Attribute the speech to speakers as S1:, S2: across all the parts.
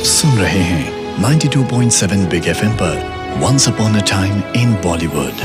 S1: सुन रहे हैं 92.7 big FM पर once upon a time in Bollywood.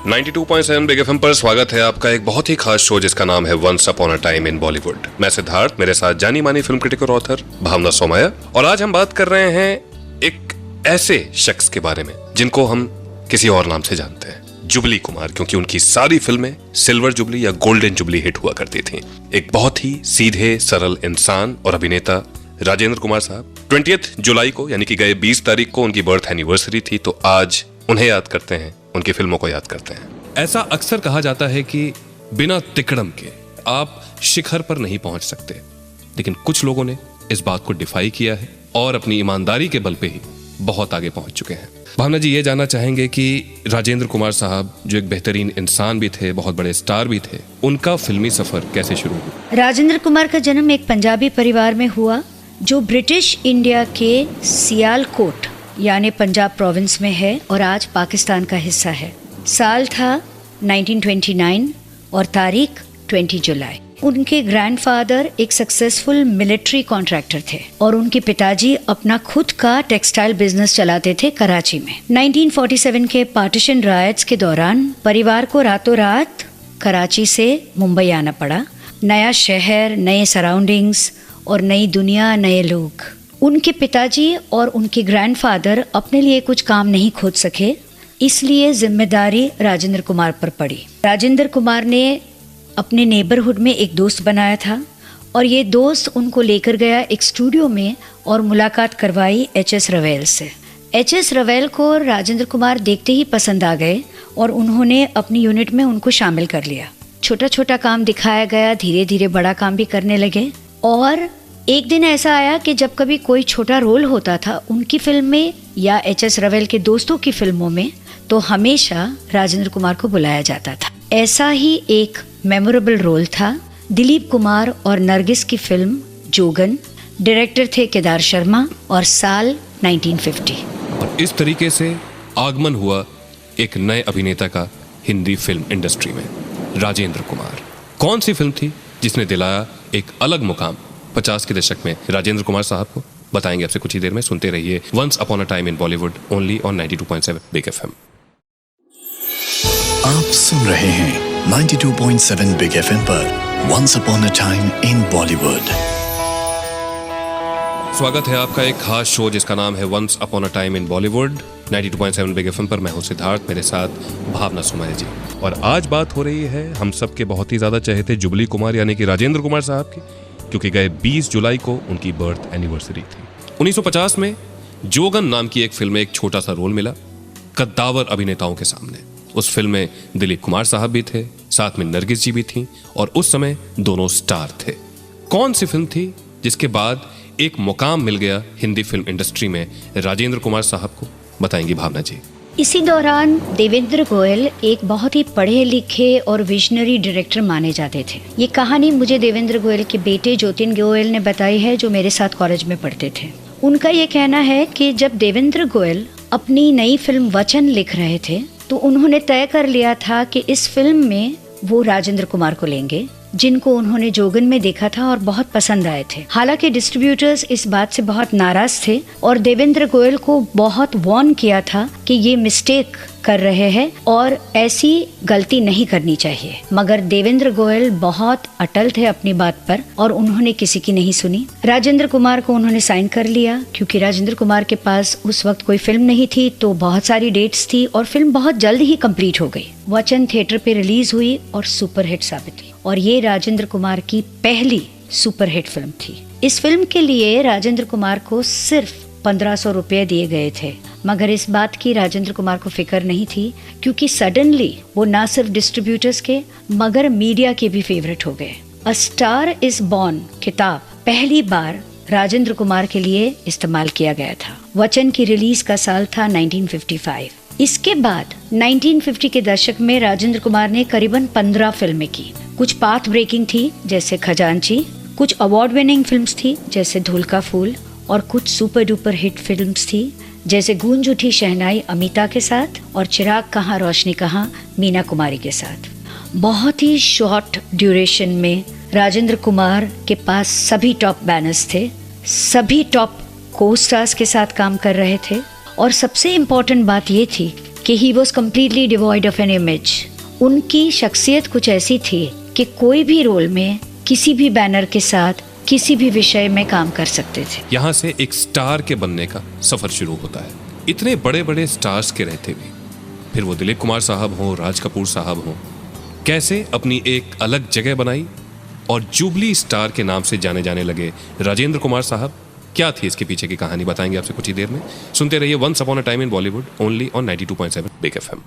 S2: 92.7 big FM पर स्वागत है आपका एक बहुत ही खास शो जिसका नाम है once upon a time in Bollywood. मैं सिद्धार्थ, मेरे साथ जानी मानी फिल्म क्रिटिक और ऑथर भावना सोमाया, और आज हम बात कर रहे हैं एक ऐसे शख्स के बारे में जिनको हम किसी और नाम से जानते हैं, जुबली कुमार, क्योंकि उनकी सारी फिल्में सिल्वर जुबली या गोल्डन जुबली हिट हुआ करती थी। एक बहुत ही सीधे सरल इंसान और अभिनेता राजेंद्र कुमार साहब। 20 जुलाई को यानी कि गए 20 तारीख को उनकी बर्थ एनिवर्सरी थी, तो आज उन्हें याद करते हैं, उनकी फिल्मों को याद करते हैं। ऐसा अक्सर कहा जाता है कि बिना तिकड़म के आप शिखर पर नहीं पहुंच सकते, लेकिन कुछ लोगों ने इस बात को डिफाई किया है और अपनी ईमानदारी के बल पे ही बहुत आगे पहुंच चुके हैं। भावना जी, ये जानना चाहेंगे कि राजेंद्र कुमार साहब जो एक बेहतरीन इंसान भी थे, बहुत बड़े स्टार भी थे, उनका फिल्मी सफर कैसे शुरू हुआ?
S3: राजेंद्र कुमार का जन्म एक पंजाबी परिवार में हुआ जो ब्रिटिश इंडिया के सियालकोट यानी पंजाब प्रोविंस में है और आज पाकिस्तान का हिस्सा है। साल था 1929 और तारीख 20 जुलाई। उनके ग्रैंडफादर एक सक्सेसफुल मिलिट्री कॉन्ट्रैक्टर थे और उनके पिताजी अपना खुद का टेक्सटाइल बिजनेस चलाते थे कराची में। 1947 के पार्टीशन रायट्स के दौरान परिवार को रातों रात कराची से मुंबई आना पड़ा। नया शहर, नए सराउंडिंग्स और नई दुनिया, नए लोग। उनके पिताजी और उनके ग्रैंडफादर अपने लिए कुछ काम नहीं खोज सके, इसलिए जिम्मेदारी राजेंद्र कुमार पर पड़ी। राजेंद्र कुमार ने अपने नेबरहुड में एक दोस्त बनाया था और ये दोस्त उनको लेकर गया एक स्टूडियो में और मुलाकात करवाई एच.एस. रवेल से। एच.एस. रवेल को राजेंद्र कुमार देखते ही पसंद आ गए और उन्होंने अपनी यूनिट में उनको शामिल कर लिया। छोटा छोटा काम दिखाया गया, धीरे धीरे बड़ा काम भी करने लगे। और एक दिन ऐसा आया कि जब कभी कोई छोटा रोल होता था उनकी फिल्म में या एच.एस. रवेल के दोस्तों की फिल्मों में, तो हमेशा राजेंद्र कुमार को बुलाया जाता था। ऐसा ही एक मेमोरेबल रोल था दिलीप कुमार और नरगिस की फिल्म जोगन। डायरेक्टर थे केदार शर्मा और साल 1950।
S2: और इस तरीके से आगमन हुआ एक नए अभिनेता का हिंदी फिल्म इंडस्ट्री में, राजेंद्र कुमार। कौन सी फिल्म थी जिसने दिलाया एक अलग मुकाम 50 के दशक में राजेंद्र कुमार साहब को? बताएंगे आपसे कुछ ही देर में। सुनते रहिए once upon a time in Bollywood, only on 92.7 big FM.
S1: आप सुन रहे हैं 92.7 बिग एफएम पर once upon a time in Bollywood.
S2: स्वागत है आपका एक खास शो जिसका नाम है once upon a time in Bollywood, 92.7 big FM पर। मैं हूं सिद्धार्थ, मेरे साथ भावना सोमाया जी। और आज बात हो रही है हम सब के बहुत ही ज्यादा चहेते जुबली कुमार यानी कि राजेंद्र कुमार साहब की, क्योंकि गए 20 जुलाई को उनकी बर्थ एनिवर्सरी थी। 1950 में जोगन नाम की एक फिल्म में एक छोटा सा रोल मिला कद्दावर अभिनेताओं के सामने। उस फिल्म में दिलीप कुमार साहब भी थे, साथ में नरगिस जी भी थी, और उस समय दोनों स्टार थे। कौन सी फिल्म थी जिसके बाद एक मुकाम मिल गया हिंदी फिल्म इंडस्ट्री में राजेंद्र कुमार साहब को? बताएंगी भावना जी।
S3: इसी दौरान देवेंद्र गोयल एक बहुत ही पढ़े लिखे और विजनरी डायरेक्टर माने जाते थे। ये कहानी मुझे देवेंद्र गोयल के बेटे ज्योतिन गोयल ने बताई है, जो मेरे साथ कॉलेज में पढ़ते थे। उनका ये कहना है कि जब देवेंद्र गोयल अपनी नई फिल्म वचन लिख रहे थे तो उन्होंने तय कर लिया था कि इस फिल्म में वो राजेंद्र कुमार को लेंगे, जिनको उन्होंने जोगन में देखा था और बहुत पसंद आए थे। हालांकि डिस्ट्रीब्यूटर्स इस बात से बहुत नाराज थे और देवेंद्र गोयल को बहुत वार्न किया था कि ये मिस्टेक कर रहे हैं और ऐसी गलती नहीं करनी चाहिए, मगर देवेंद्र गोयल बहुत अटल थे अपनी बात पर और उन्होंने किसी की नहीं सुनी। राजेंद्र कुमार को उन्होंने साइन कर लिया, क्योंकि राजेंद्र कुमार के पास उस वक्त कोई फिल्म नहीं थी, तो बहुत सारी डेट्स थी और फिल्म बहुत जल्द ही कंप्लीट हो गई। वचन थिएटर पे रिलीज हुई और सुपरहिट साबित हुई, और ये राजेंद्र कुमार की पहली सुपरहिट फिल्म थी। इस फिल्म के लिए राजेंद्र कुमार को सिर्फ 1500 रुपये दिए गए थे, मगर इस बात की राजेंद्र कुमार को फिक्र नहीं थी, क्योंकि सडनली वो ना सिर्फ डिस्ट्रीब्यूटर्स के मगर मीडिया के भी फेवरेट हो गए। अ स्टार इज बॉर्न किताब पहली बार राजेंद्र कुमार के लिए इस्तेमाल किया गया था। वचन की रिलीज का साल था 1955। इसके बाद 1950 के दशक में राजेंद्र कुमार ने करीबन 15 फिल्में की। कुछ पाथ ब्रेकिंग थी जैसे खजांची, कुछ अवार्ड विनिंग फिल्म्स थी जैसे धूल का फूल, और कुछ सुपर डुपर हिट फिल्म्स थी जैसे गूंज उठी शहनाई अमिता के साथ और चिराग कहाँ रोशनी कहाँ मीना कुमारी के साथ। बहुत ही शॉर्ट ड्यूरेशन में राजेंद्र कुमार के पास सभी टॉप बैनर्स थे, सभी टॉप को स्टार्स के साथ काम कर रहे थे और सबसे इम्पॉर्टेंट बात ये थी कि he was completely devoid of an image. उनकी शख्सियत कुछ ऐसी थी कि कोई भी रोल में किसी भी बैनर के साथ किसी भी विषय में काम कर सकते थे।
S2: यहाँ से एक स्टार के बनने का सफर शुरू होता है। इतने बड़े बड़े स्टार्स के रहते भी, फिर वो दिलीप कुमार साहब हों, राज कपूर साहब हों, कैसे अपनी एक अलग जगह बनाई और जुबली स्टार के नाम से जाने जाने लगे राजेंद्र कुमार साहब। क्या थी इसके पीछे की कहानी, बताएंगे आपसे कुछ ही देर में। सुनते रहिए once upon a time in Bollywood, only on 92.7 big FM.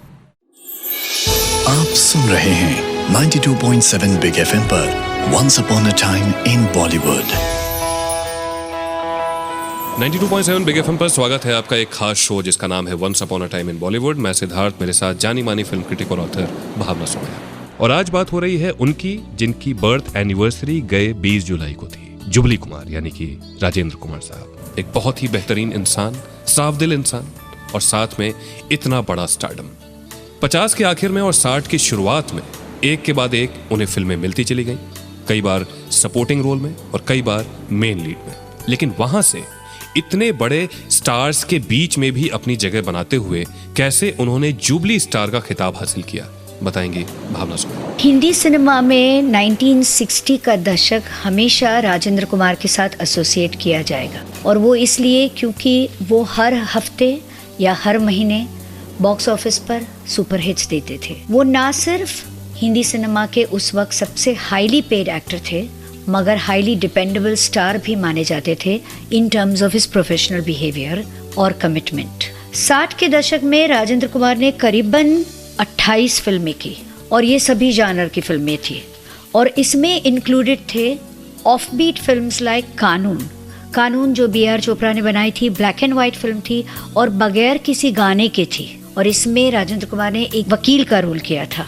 S1: आप सुन रहे हैं 92.7 बिग एफएम पर once upon a time in Bollywood.
S2: 92.7 big FM पर स्वागत है आपका एक खास शो जिसका नाम है once upon a time in Bollywood. मैं सिद्धार्थ, मेरे साथ जानी मानी फिल्म क्रिटिक और ऑथर भावना सोमया। और आज बात हो रही है उनकी जिनकी बर्थ एनिवर्सरी गए 20 जुलाई को थी। जुबली कुमार यानी कि राजेंद्र कुमार साहब, एक बहुत ही बेहतरीन इंसान, साफ दिल इंसान और साथ में इतना बड़ा स्टारडम। 50 के आखिर में और 60 की शुरुआत में एक के बाद एक उन्हें फिल्में मिलती चली गई, कई बार सपोर्टिंग रोल में और कई बार मेन लीड में। लेकिन वहां से इतने बड़े स्टार्स के बीच में भी अपनी जगह बनाते हुए कैसे उन्होंने जुबली स्टार का खिताब हासिल किया, बताएंगी भावना सोमया।
S3: हिंदी सिनेमा में 1960 का दशक हमेशा राजेंद्र कुमार के साथ एसोसिएट किया जाएगा, और वो इसलिए क्योंकि वो हर हफ्ते या हर महीने बॉक्स ऑफिस पर सुपर हिट्स देते थे। वो ना सिर्फ हिंदी सिनेमा के उस वक्त सबसे हाईली पेड एक्टर थे, मगर हाईली डिपेंडेबल स्टार भी माने जाते थे in terms of his professional behaviour और कमिटमेंट। 60 के दशक में राजेंद्र कुमार ने करीबन 28 फिल्में की और ये सभी जानर की फिल्में थी, और इसमें इंक्लूडेड थे ऑफ बीट फिल्म्स लाइक कानून जो B.R. चोपड़ा ने बनाई थी, ब्लैक एंड वाइट फिल्म थी और बगैर किसी गाने के थी, और इसमें राजेंद्र कुमार ने एक वकील का रोल किया था।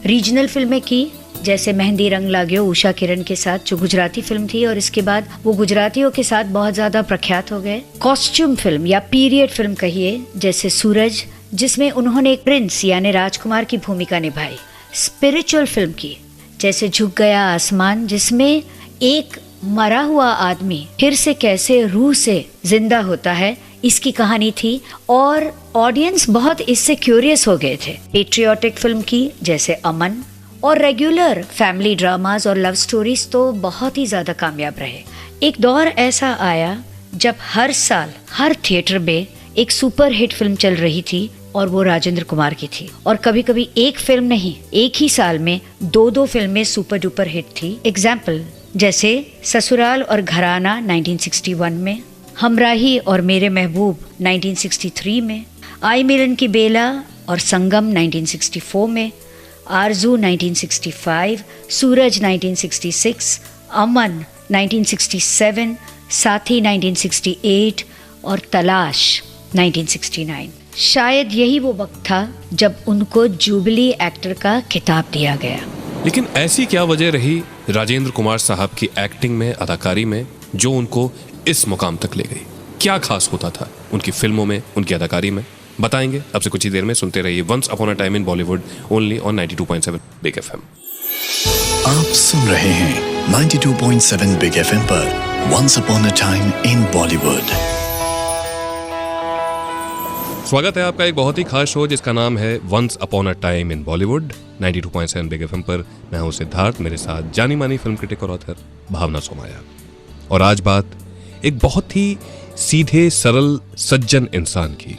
S3: रीजनल फिल्में की जैसे मेहंदी रंग लाग्यो उषा किरण के साथ, जो गुजराती फिल्म थी, और इसके बाद वो गुजरातियों के साथ बहुत ज़्यादा प्रख्यात हो गए। कॉस्ट्यूम फिल्म या पीरियड फिल्म कहिए जैसे सूरज, जिसमें उन्होंने एक प्रिंस यानी राजकुमार की भूमिका निभाई। स्पिरिचुअल फिल्म की जैसे झुक गया आसमान, जिसमें एक मरा हुआ आदमी फिर से कैसे रूह से जिंदा होता है, इसकी कहानी थी और ऑडियंस बहुत इससे क्यूरियस हो गए थे। पेट्रियोटिक फिल्म की जैसे अमन, और रेगुलर फैमिली ड्रामास और लव स्टोरीज तो बहुत ही ज़्यादा कामयाब रहे। एक दौर ऐसा आया जब हर साल हर थिएटर में एक सुपर हिट फिल्म चल रही थी और वो राजेंद्र कुमार की थी, और कभी कभी एक फिल्म नहीं, एक ही साल में 2 फिल्में सुपर डुपर हिट थी। एग्जाम्पल जैसे ससुराल और घराना 1961 में, हमराही और मेरे महबूब 1963 में, आई मिलन की बेला और संगम 1964 में, आरजू 1965, सूरज 1966, अमन 1967, साथी 1968 और तलाश 1969। शायद यही वो वक्त था जब उनको जुबली एक्टर का खिताब दिया गया।
S2: लेकिन ऐसी क्या वजह रही राजेंद्र कुमार साहब की एक्टिंग में, अदाकारी में, जो उनको इस मुकाम तक ले गई? क्या खास होता था उनकी फिल्मों में, उनकी अदाकारी में, बताएंगे आपसे कुछ ही देर में। सुनते रहिए once upon a time in Bollywood, only on 92.7 big FM.
S1: आप सुन रहे हैं 92.7 बिग एफएम पर once upon a time in Bollywood.
S2: स्वागत है आपका एक बहुत ही खास शो जिसका नाम है once upon a time in Bollywood, 92.7 big FM पर। मैं हूं सिद्धार्थ, मेरे साथ जानी मानी फिल्म क्रिटिक और ऑथर भावना सोमया। और आज बात एक बहुत ही सीधे सरल सज्जन इंसान की,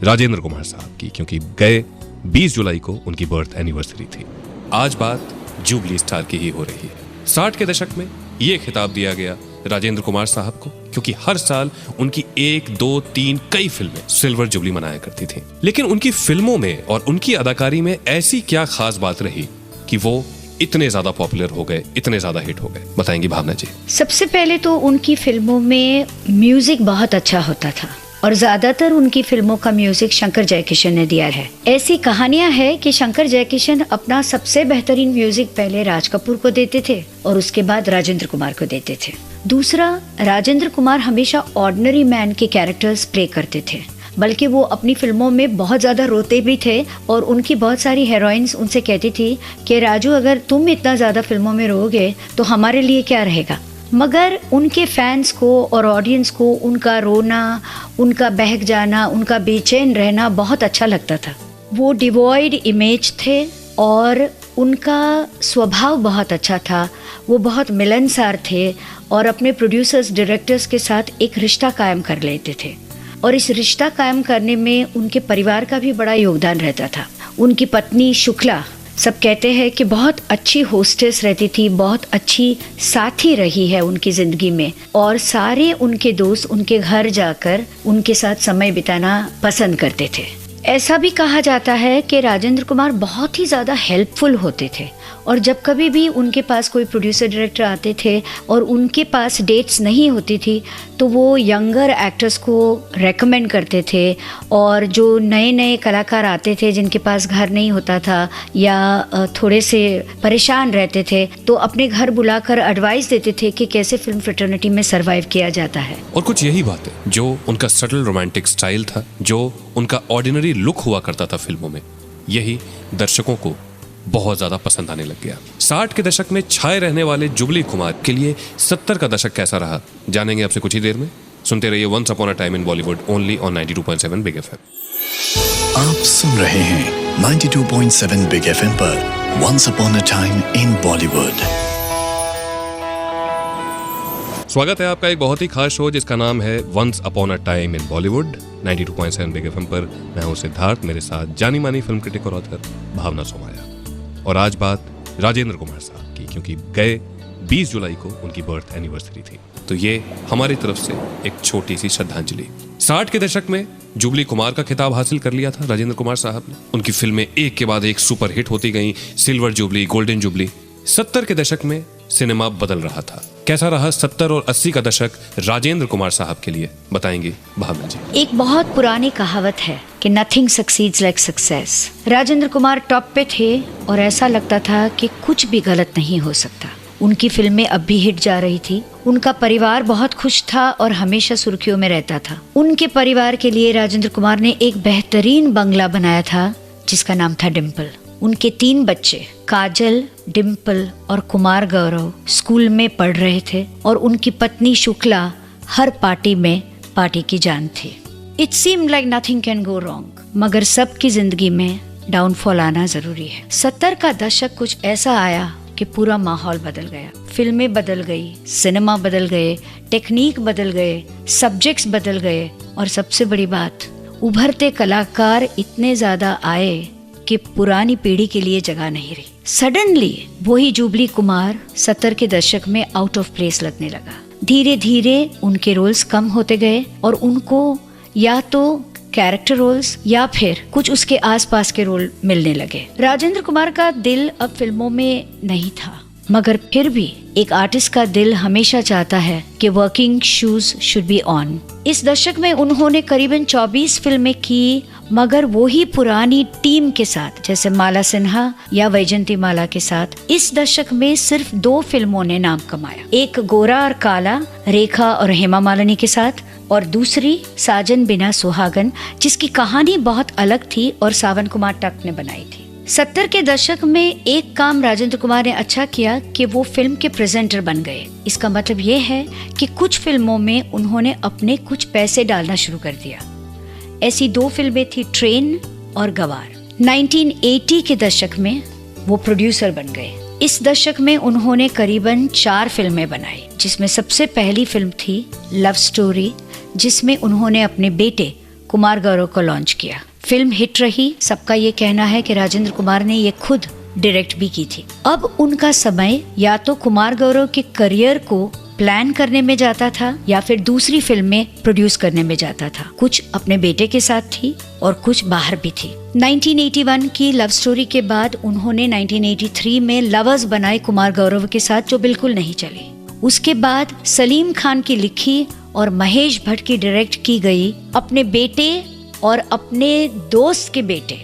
S2: राजेंद्र कुमार साहब की, क्योंकि गए 20 जुलाई को उनकी बर्थ एनिवर्सरी थी। आज बात जुबली स्टार की ही हो रही है। 60 के दशक में ये खिताब दिया गया राजेंद्र कुमार साहब को, क्योंकि हर साल उनकी 1, 2, 3 कई फिल्में सिल्वर जुबली मनाया करती थी। लेकिन उनकी फिल्मों में और उनकी अदाकारी में ऐसी क्या खास बात रही कि वो इतने ज्यादा पॉपुलर हो गए, इतने ज्यादा हिट हो गए, बताएंगी भावना जी।
S3: सबसे पहले तो उनकी फिल्मों में म्यूजिक बहुत अच्छा होता था, और ज्यादातर उनकी फिल्मों का म्यूजिक शंकर जयकिशन ने दिया है। ऐसी कहानियां हैं कि शंकर जयकिशन अपना सबसे बेहतरीन म्यूजिक पहले राज कपूर को देते थे और उसके बाद राजेंद्र कुमार को देते थे। दूसरा, राजेंद्र कुमार हमेशा ऑर्डिनरी मैन के कैरेक्टर्स प्ले करते थे, बल्कि वो अपनी फिल्मों में बहुत ज़्यादा रोते भी थे, और उनकी बहुत सारी हीरोइंस उनसे कहती थी कि राजू, अगर तुम इतना ज़्यादा फिल्मों में रोओगे तो हमारे लिए क्या रहेगा। मगर उनके फैंस को और ऑडियंस को उनका रोना, उनका बहक जाना, उनका बेचैन रहना बहुत अच्छा लगता था। वो डिवॉइड इमेज थे और उनका स्वभाव बहुत अच्छा था। वो बहुत मिलनसार थे और अपने प्रोड्यूसर्स, डायरेक्टर्स के साथ एक रिश्ता कायम कर लेते थे और इस रिश्ता कायम करने में उनके परिवार का भी बड़ा योगदान रहता था। उनकी पत्नी शुक्ला, सब कहते हैं कि बहुत अच्छी होस्टेस रहती थी, बहुत अच्छी साथी रही है उनकी ज़िंदगी में और सारे उनके दोस्त उनके घर जाकर उनके साथ समय बिताना पसंद करते थे। ऐसा भी कहा जाता है कि राजेंद्र कुमार बहुत ही ज़्यादा हेल्पफुल होते थे और जब कभी भी उनके पास कोई प्रोड्यूसर डायरेक्टर आते थे और उनके पास डेट्स नहीं होती थी तो वो यंगर एक्टर्स को रेकमेंड करते थे और जो नए नए कलाकार आते थे जिनके पास घर नहीं होता था या थोड़े से परेशान रहते थे तो अपने घर बुलाकर एडवाइस देते थे कि कैसे फिल्म फ्रेटर्निटी में सर्वाइव किया जाता है।
S2: और कुछ यही बात है जो उनका सटल रोमांटिक स्टाइल था, जो उनका ऑर्डिनरी लुक हुआ करता था फिल्मों में, यही दर्शकों को बहुत ज्यादा पसंद आने लग गया। 60 के दशक में छाए रहने वाले जुबली कुमार के लिए 70 का दशक कैसा रहा, जानेंगे आपसे कुछ ही देर में। सुनते रहिए once upon a time in Bollywood only on 92.7 big FM.
S1: आप सुन रहे हैं 92.7 बिग एफएम पर once upon a time in Bollywood.
S2: स्वागत है आपका एक बहुत ही खास शो जिसका नाम है once upon a time in Bollywood 92.7 big FM पर। मैं हूं सिद्धार्थ, मेरे साथ जानी मानी फिल्म क्रिटिक और ऑथर भावना सोमाया। और आज बात राजेंद्र कुमार साहब की, क्योंकि गए 20 जुलाई को उनकी बर्थ एनिवर्सरी थी, तो ये हमारी तरफ से एक छोटी सी श्रद्धांजलि। 60 के दशक में जुबली कुमार का खिताब हासिल कर लिया था राजेंद्र कुमार साहब ने। उनकी फिल्में एक के बाद एक सुपर हिट होती गईं, सिल्वर जुबली, गोल्डन जुबली। 70 के दशक में सिनेमा बदल रहा था। कैसा रहा 70 और 80 का दशक राजेंद्र कुमार साहब के लिए, बताएंगे भावना जी।
S3: एक बहुत पुरानी कहावत है कि nothing succeeds like success. Rajendra Kumar top पे थे और ऐसा लगता था कि कुछ भी गलत नहीं हो सकता। उनकी फिल्में अब भी हिट जा रही थी। उनका परिवार बहुत खुश था और हमेशा सुर्खियों में रहता था। उनके परिवार के लिए राजेंद्र कुमार ने एक बेहतरीन बंगला बनाया था जिसका नाम था डिम्पल। उनके 3 बच्चे काजल, डिम्पल और कुमार गौरव स्कूल में पढ़ रहे थे और उनकी पत्नी शुक्ला हर पार्टी में पार्टी की जान थी। It seemed like nothing can go wrong, मगर सबकी जिंदगी में डाउनफॉल आना जरूरी है। 70 का दशक कुछ ऐसा आया कि पूरा माहौल बदल गया। फिल्में बदल गई, सिनेमा बदल गए, टेक्निक बदल गए, सब्जेक्ट्स बदल गए और सबसे बड़ी बात, उभरते कलाकार इतने ज्यादा आए कि पुरानी पीढ़ी के लिए जगह नहीं रही। सडनली वही जुबली कुमार 70 के दशक में आउट ऑफ प्लेस लगने लगा। धीरे धीरे उनके रोल्स कम होते गए और उनको या तो कैरेक्टर रोल्स या फिर कुछ उसके आसपास के रोल मिलने लगे। राजेंद्र कुमार का दिल अब फिल्मों में नहीं था, मगर फिर भी एक आर्टिस्ट का दिल हमेशा चाहता है कि working shoes should be on. इस दशक में उन्होंने करीबन 24 फिल्में की, मगर वो ही पुरानी टीम के साथ, जैसे माला सिन्हा या वैजंती माला के साथ। इस दशक में सिर्फ 2 फिल्मों ने नाम कमाया, एक गोरा और काला रेखा और हेमा मालिनी के साथ और दूसरी साजन बिना सुहागन, जिसकी कहानी बहुत अलग थी और सावन कुमार टक ने बनाई थी। 70 के दशक में एक काम राजेंद्र कुमार ने अच्छा किया कि वो फिल्म के प्रेजेंटर बन गए। इसका मतलब ये है कि कुछ फिल्मों में उन्होंने अपने कुछ पैसे डालना शुरू कर दिया। ऐसी 2 फिल्में थी, ट्रेन और गवार। 1980 के दशक में वो प्रोड्यूसर बन गए। इस दशक में उन्होंने करीबन 4 फिल्में बनाई, जिसमें सबसे पहली फिल्म थी लव स्टोरी, जिसमें उन्होंने अपने बेटे कुमार गौरव को लॉन्च किया। फिल्म हिट रही। सबका ये कहना है कि राजेंद्र कुमार ने ये खुद डायरेक्ट भी की थी। अब उनका समय या तो कुमार गौरव के करियर को प्लान करने में जाता था या फिर दूसरी फिल्म में प्रोड्यूस करने में जाता था। कुछ अपने बेटे के साथ थी और कुछ बाहर भी थी। 1981 की लव स्टोरी के बाद उन्होंने 1983 में लवर्स बनाई कुमार गौरव के साथ, जो बिल्कुल नहीं चली। उसके बाद सलीम खान की लिखी और महेश भट्ट की डायरेक्ट की गई अपने बेटे और अपने दोस्त के बेटे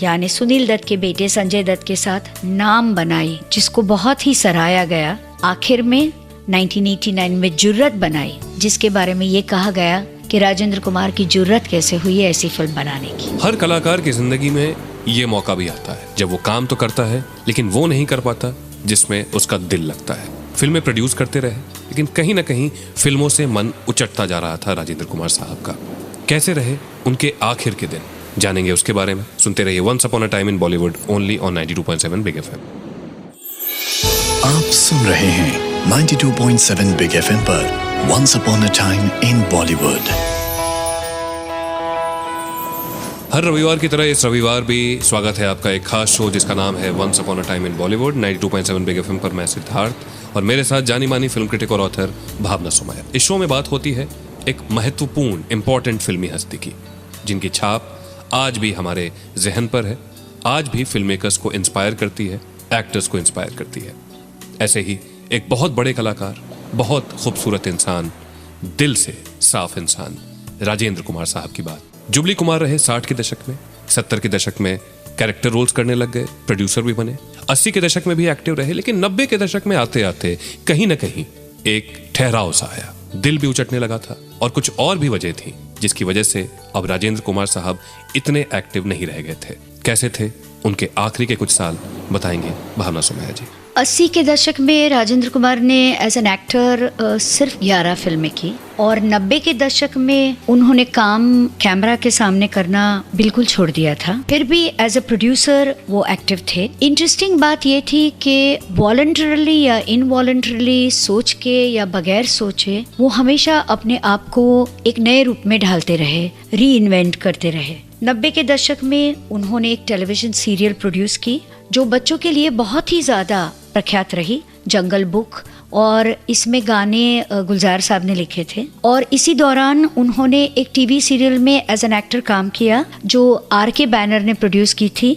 S3: यानी सुनील दत्त के बेटे संजय दत्त के साथ नाम बनाई, जिसको बहुत ही सराहा गया। आखिर में 1989 में जुर्रत बनाई, जिसके बारे में ये कहा गया कि राजेंद्र कुमार की जुर्रत कैसे हुई है ऐसी फिल्म बनाने की।
S2: हर कलाकार की जिंदगी में ये मौका भी आता है जब वो काम तो करता है लेकिन वो नहीं कर पाता जिसमें उसका दिल लगता है। फिल्में प्रोड्यूस करते रहे, लेकिन कहीं ना कहीं फिल्मों से मन उचटता जा रहा था राजेंद्र कुमार साहब का। कैसे रहे उनके आखिर के दिन, जानेंगे उसके बारे में। सुनते रहिए once upon a time in Bollywood, only on 92.7 big FM.
S1: आप सुन रहे हैं 92.7 बिग एफएम पर once upon a time in Bollywood.
S2: हर रविवार की तरह इस रविवार भी स्वागत है आपका एक खास शो जिसका नाम है once upon a time in Bollywood 92.7 big FM पर। मैं सिद्धार्थ और मेरे साथ जानी मानी फिल्म क्रिटिक और ऑथर भावना सोमैया। इस शो में बात होती है एक महत्वपूर्ण इंपॉर्टेंट फिल्मी हस्ती की, जिनकी छाप आज भी हमारे जहन पर है, आज भी फिल्म मेकर्स को इंस्पायर करती है, एक्टर्स को इंस्पायर करती है। ऐसे ही एक बहुत बड़े कलाकार, बहुत खूबसूरत इंसान, दिल से साफ इंसान, राजेंद्र कुमार साहब की बात। जुबली कुमार रहे 60 के दशक में, 70 के दशक में कैरेक्टर रोल्स करने लग गए, प्रोड्यूसर भी बने, 80 के दशक में भी एक्टिव रहे, लेकिन 90 के दशक में आते आते कहीं ना कहीं एक ठहराव सा आया, दिल भी उचटने लगा था और कुछ और भी वजह थी जिसकी वजह से अब राजेंद्र कुमार साहब इतने एक्टिव नहीं रह गए थे। कैसे थे उनके आखिरी के कुछ साल, बताएंगे भावना सोमैया जी।
S3: 80 के दशक में राजेंद्र कुमार ने एज एन एक्टर सिर्फ 11 फिल्में की और 90 के दशक में उन्होंने काम कैमरा के सामने करना बिल्कुल छोड़ दिया था। फिर भी एज अ प्रोड्यूसर वो एक्टिव थे। इंटरेस्टिंग बात ये थी कि वॉलंटरली या इनवॉलंटरली, सोच के या बगैर सोचे, वो हमेशा अपने आप को एक नए रूप में ढालते रहे, री इन्वेंट करते रहे। 90 के दशक में उन्होंने एक टेलीविजन सीरियल प्रोड्यूस की जो बच्चों के लिए बहुत ही ज़्यादा प्रख्यात रही, जंगल बुक, और इसमें गाने गुलजार साहब ने लिखे थे। और इसी दौरान उन्होंने एक टीवी सीरियल में एज एन एक्टर काम किया जो आर.के. बैनर ने प्रोड्यूस की थी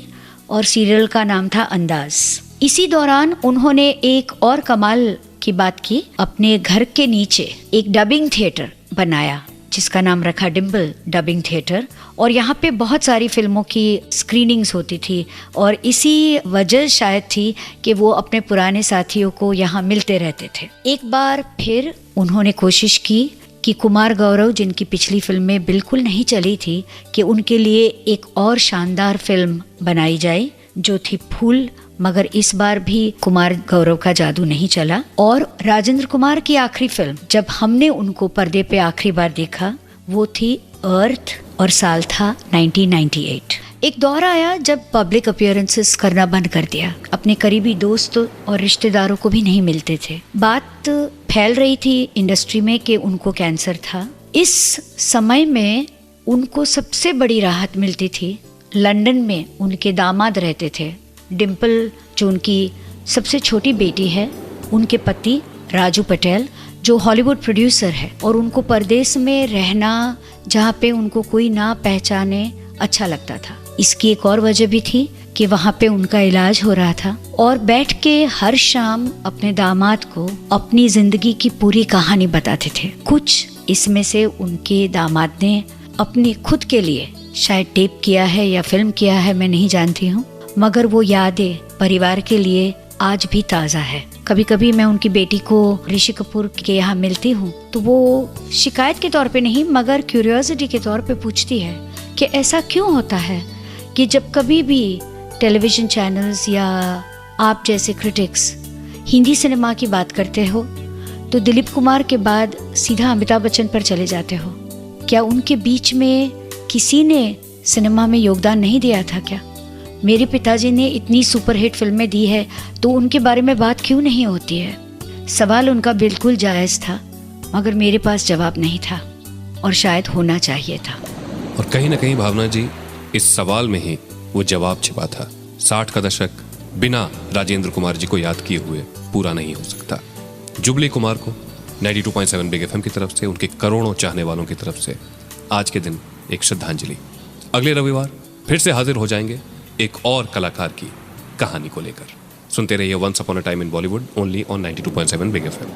S3: और सीरियल का नाम था अंदाज। इसी दौरान उन्होंने एक और कमाल की बात की, अपने घर के नीचे एक डबिंग थिएटर बनाया जिसका नाम रखा डिम्पल डबिंग थिएटर, और यहाँ पे बहुत सारी फिल्मों की स्क्रीनिंग्स होती थी और इसी वजह शायद थी कि वो अपने पुराने साथियों को यहाँ मिलते रहते थे। एक बार फिर उन्होंने कोशिश की कि कुमार गौरव, जिनकी पिछली फिल्में बिल्कुल नहीं चली थी, कि उनके लिए एक और शानदार फिल्म बनाई जाए जो थी फूल, मगर इस बार भी कुमार गौरव का जादू नहीं चला। और राजेंद्र कुमार की आखिरी फिल्म जब हमने उनको पर्दे पे आखिरी बार देखा वो थी अर्थ और साल था 1998। एक दौर आया जब पब्लिक अपीयरेंसेस करना बंद कर दिया, अपने करीबी दोस्त और रिश्तेदारों को भी नहीं मिलते थे। बात फैल रही थी इंडस्ट्री में कि उनको कैंसर था। इस समय में उनको सबसे बड़ी राहत मिलती थी, लंदन में उनके दामाद रहते थे, डिम्पल जो उनकी सबसे छोटी बेटी है, उनके पति राजू पटेल जो हॉलीवुड प्रोड्यूसर है, और उनको परदेश में रहना जहाँ पे उनको कोई ना पहचाने अच्छा लगता था। इसकी एक और वजह भी थी कि वहाँ पे उनका इलाज हो रहा था और बैठ के हर शाम अपने दामाद को अपनी जिंदगी की पूरी कहानी बताते थे। कुछ इसमें से उनके दामाद ने अपनी खुद के लिए शायद टेप किया है या फिल्म किया है, मैं नहीं जानती हूँ, मगर वो यादें परिवार के लिए आज भी ताज़ा है। कभी कभी मैं उनकी बेटी को ऋषि कपूर के यहाँ मिलती हूँ तो वो शिकायत के तौर पे नहीं मगर क्यूरियोसिटी के तौर पे पूछती है कि ऐसा क्यों होता है कि जब कभी भी टेलीविज़न चैनल्स या आप जैसे क्रिटिक्स हिंदी सिनेमा की बात करते हो तो दिलीप कुमार के बाद सीधा अमिताभ बच्चन पर चले जाते हो। क्या उनके बीच में किसी ने सिनेमा में योगदान नहीं दिया था क्या? मेरे पिताजी ने इतनी सुपरहिट फिल्में दी है तो उनके बारे में बात क्यों नहीं होती है? सवाल उनका बिल्कुल जायज़ था मगर मेरे पास जवाब नहीं था और शायद होना चाहिए था।
S2: और कहीं ना कहीं भावना जी, इस सवाल में ही वो जवाब छिपा था। 60 का दशक बिना राजेंद्र कुमार जी को याद किए हुए पूरा नहीं हो सकता। जुबली कुमार को 92.7 बिग एफएम की तरफ से, उनके करोड़ों चाहने वालों की तरफ से आज के दिन एक श्रद्धांजलि। अगले रविवार फिर से हाजिर हो जाएंगे एक और कलाकार की कहानी को लेकर। सुनते रहिए once upon a time in Bollywood, only on 92.7 big FM.